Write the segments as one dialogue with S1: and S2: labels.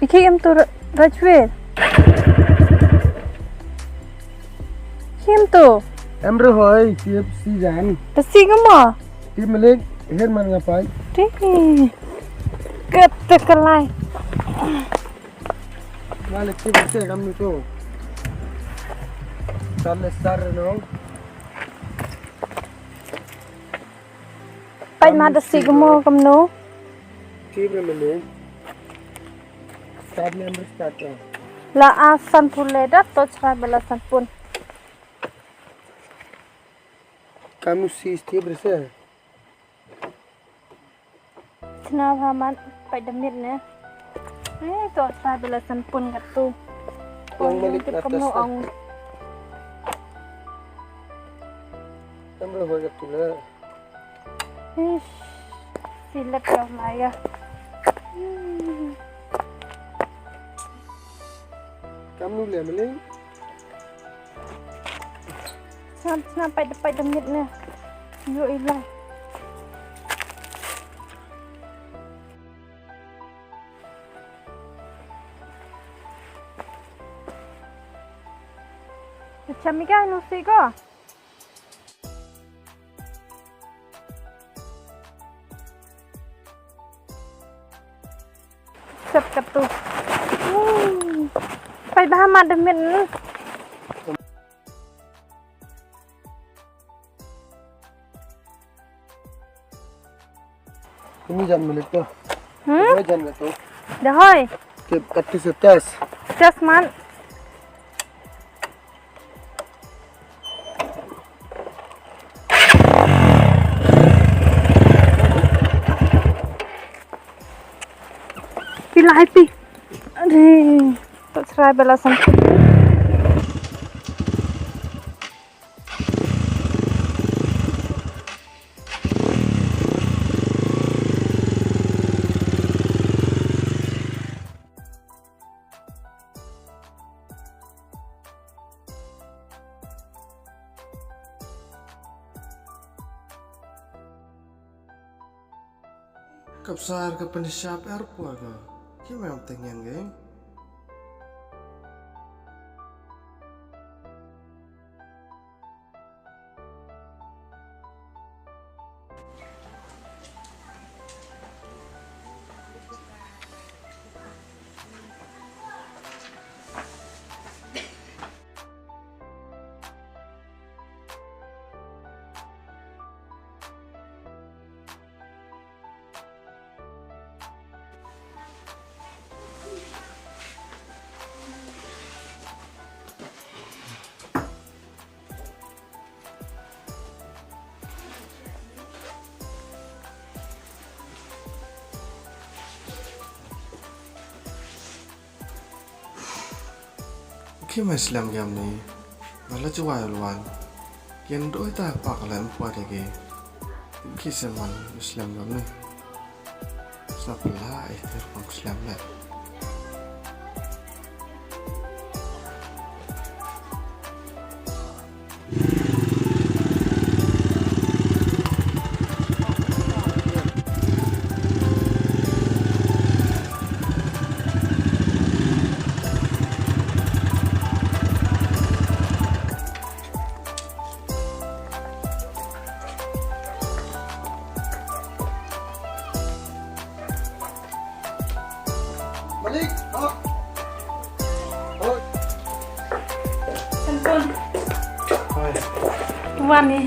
S1: Kim tu Rajveer. Kim tu.
S2: Emre hoy tiap season.
S1: Tasi kemo.
S2: Tiap melik herman ngapai.
S1: Ti. Ketekelai.
S2: Malik tiap bersih kami tu. Sampai star no.
S1: Pai ma tasi kemo kamno.
S2: Tiap melik. Start member start.
S1: La asan pule dah to cerai belasan pun.
S2: Kamu si tiap bersih.
S1: Kenapa man pai demit ne? To cerai belasan pun kat tu.
S2: Yang melik
S1: Tip
S2: atas.
S1: kamno ong.
S2: Emre hoy kat tu lah.
S1: Silat kau laya.
S2: Kamu le melik.
S1: Sampai demit ne. Yo ilai. Macam ni kan nusi ko? Sep kat tu. Pai dah mat demit ne.
S2: Ini jam melik tu. Hoy jam kat tu.
S1: Dah hoy.
S2: Tiap kat tu setas.
S1: Just man. Pilai pi. Aduh. Tak cerai belasan.
S3: Kapsar ke penisiap airport ke? Gimana pentingnya geng? Gimana Islam jam ni? Malah cuai luan. Yang doi tak pak lan puat lagi. Kisah man Islam jam ni. Sapalah ikhtir pang Islam lah.
S2: Malik. Oh. Oh.
S1: Ampun.
S3: Hai.
S1: Wan ni.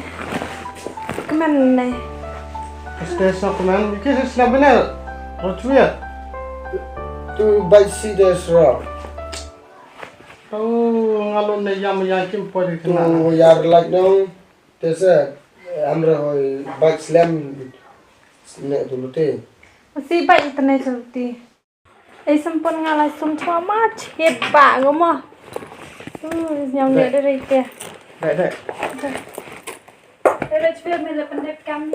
S1: Kemana ni?
S3: Stesa keman, kisah Islam benar. Rajveer.
S2: Tu baik si desra.
S3: Oh, ngalun ni yang kim puat
S2: Tu
S3: kena.
S2: yar like no. Tesa Emre hoy baik slam. Nek dulu te.
S1: Si baik internet celti. Sempun ngalai sum cuma mat. Hit pak ngomong. Nyam dia dari ke.
S3: Dek.
S1: Rajveer mila pendek kami.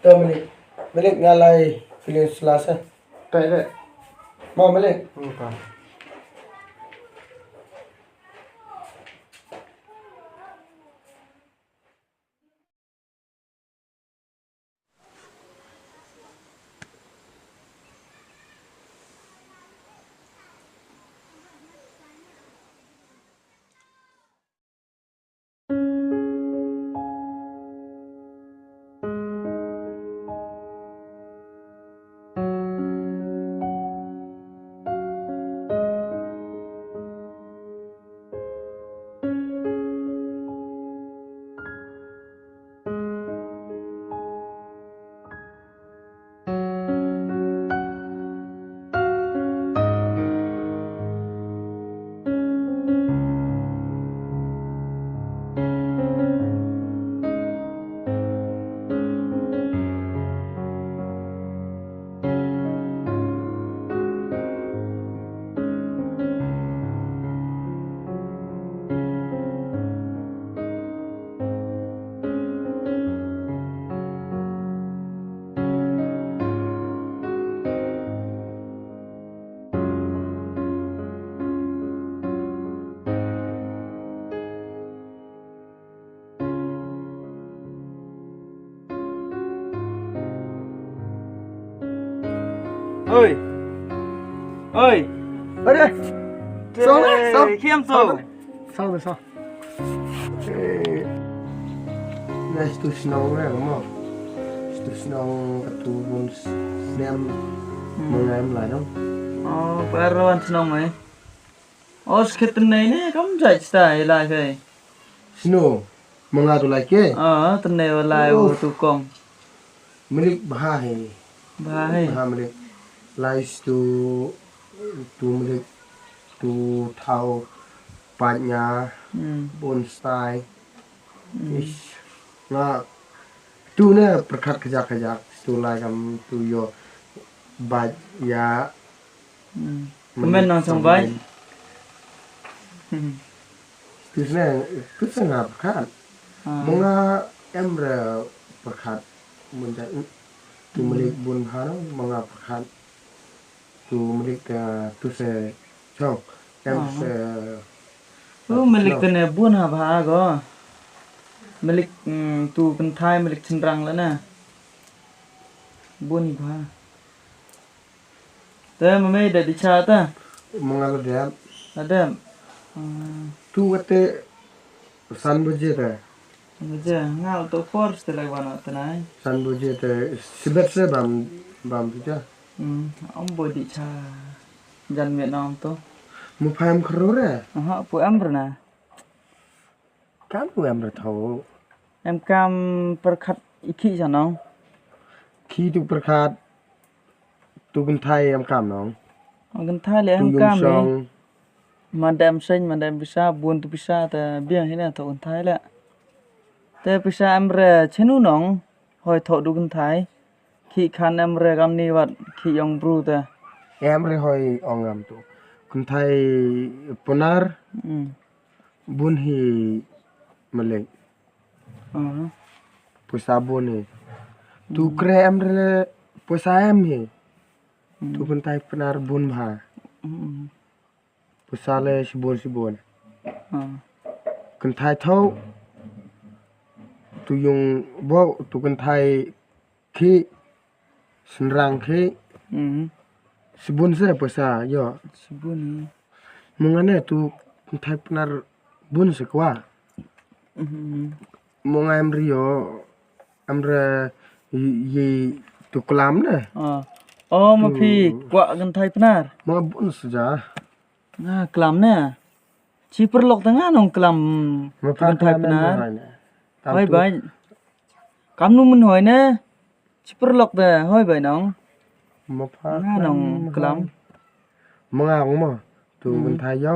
S2: Tu melik. Melik ngalai feeling selasa.
S3: Dek.
S2: Mau melik.
S3: Entah.
S4: ơi ơi
S2: ở đây Xong đấy, xong.
S4: khiêm sâu
S2: xong rồi xong này tôi snow này đúng không tôi snow tôi muốn xem mọi người em lại đâu
S4: perlawan senang mai oh sekitar ini kamu jadi style lah kayak
S2: snow mọi người tôi lại kia
S4: tenai walai tukang
S2: milik bahaya
S4: bahaya
S2: bahaya milik lại tu milik tu thao banyak bon style ish nah tu ne perkat kejak tu lah kamu tu yo baj ya
S4: kemen nang sang baik
S2: tu sana perkat mga emre perkat menjadi tu milik bun hano mga perkat tu milik tu se chong em se
S4: milik tenai buan apa go milik tu pentai milik cenderang lah na buan apa teh mami dah dicat
S2: mga lodem
S4: ada
S2: tu kate san budget
S4: aja ngal tu force terlai wana tenai
S2: san budget sibet se bam tu ja
S4: om boy dicat jan Vietnam tu
S2: mu pham khro re
S4: pu em pernah
S2: kam tu em thau
S4: em cam perkat iki sanong
S2: khi tu perkat tu bin thai em kam nong
S4: kan thai le em cam ni madam sen madam bisa buan tu bisa ta biang hina to kan thai la te bisa em re chenu nong hoi tho du kan thai khi khan em re gam ni wat khi yong bru ta
S2: em re hoi ongam tu kun thai ponar bun hi malek pusa bun hi tu kre em re pusa em hi tu kun thai ponar bun bha pusa le sibon kun thai thau tu yung bo tu kun thai khi senrang khi sibun se pusa yo
S4: sebun ni
S2: mungane tu kun thai ponar bun se kwa munga em rio em re yi tu klam ne
S4: oh ma phi kwa kan thai pnar
S2: ma bun suja
S4: kelam na chi perlok tengah nong kelam
S2: ma
S4: kan thai pnar
S2: tam
S4: hoi
S2: tu
S4: bai kam nu mun hoi na chi perlok da hoi bai nong
S2: ma pha
S4: nga nong kelam
S2: munga ngom ma tu kun thai yo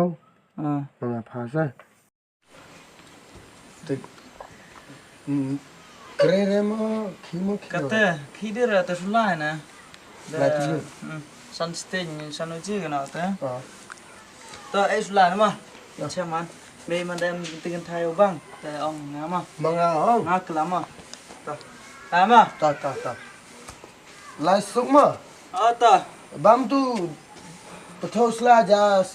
S4: à
S2: munga pha sa kre re ma khimo
S4: kata khi dia rata sulai na
S2: Lai tu lu.
S4: sun stain sun uji kana ta ta ai sulai na ma cha man me man dem tin thai bang ta ong na ma
S2: munga ong
S4: nga kelam ma ta ma
S2: ta lai suk ma
S4: ta
S2: bam tu pathos la jas